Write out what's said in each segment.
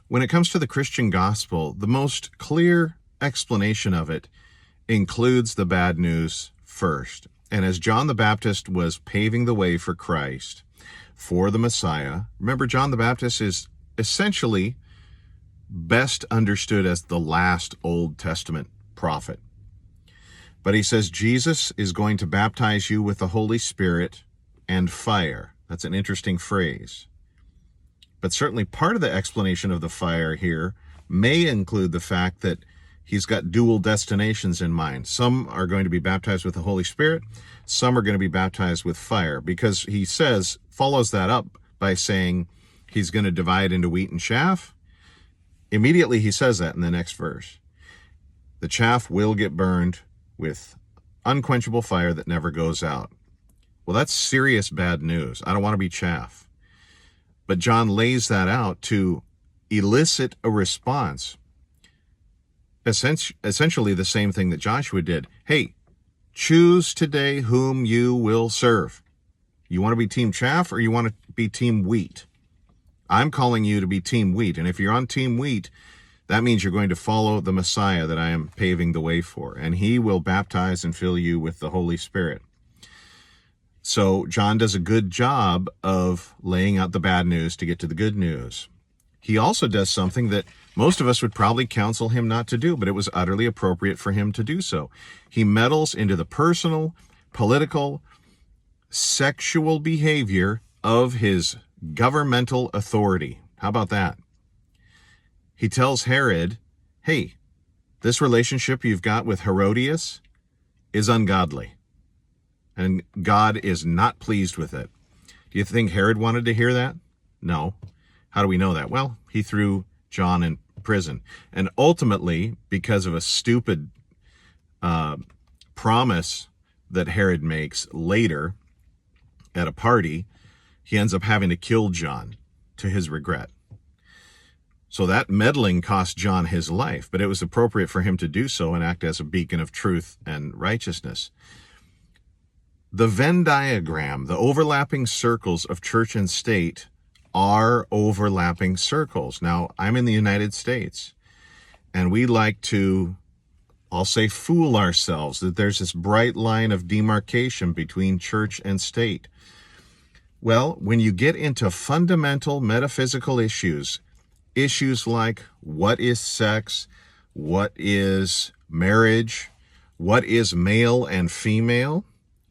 When it comes to the Christian gospel, the most clear explanation of it includes the bad news first. And as John the Baptist was paving the way for Christ, for the Messiah, remember John the Baptist is essentially best understood as the last Old Testament prophet. But he says Jesus is going to baptize you with the Holy Spirit and fire. That's an interesting phrase. But certainly part of the explanation of the fire here may include the fact that he's got dual destinations in mind. Some are going to be baptized with the Holy Spirit. Some are going to be baptized with fire, because he follows that up by saying he's going to divide into wheat and chaff. Immediately he says that in the next verse. The chaff will get burned with unquenchable fire that never goes out. Well, that's serious bad news. I don't want to be chaff. But John lays that out to elicit a response. Essentially the same thing that Joshua did. Hey, choose today whom you will serve. You want to be team chaff or you want to be team wheat? I'm calling you to be team wheat. And if you're on team wheat, that means you're going to follow the Messiah that I am paving the way for. And he will baptize and fill you with the Holy Spirit. So John does a good job of laying out the bad news to get to the good news. He also does something that most of us would probably counsel him not to do, but it was utterly appropriate for him to do so. He meddles into the personal, political, sexual behavior of his governmental authority. How about that? He tells Herod, hey, this relationship you've got with Herodias is ungodly, and God is not pleased with it. Do you think Herod wanted to hear that? No. How do we know that? Well, he threw John in prison. And ultimately, because of a stupid promise that Herod makes later at a party, he ends up having to kill John to his regret. So that meddling cost John his life, but it was appropriate for him to do so and act as a beacon of truth and righteousness. The Venn diagram, the overlapping circles of church and state, are overlapping circles. Now, I'm in the United States, and we like to, I'll say, fool ourselves that there's this bright line of demarcation between church and state. Well, when you get into fundamental metaphysical issues like what is sex, what is marriage, what is male and female,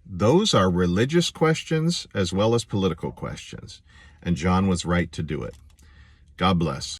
those are religious questions as well as political questions. And John was right to do it. God bless.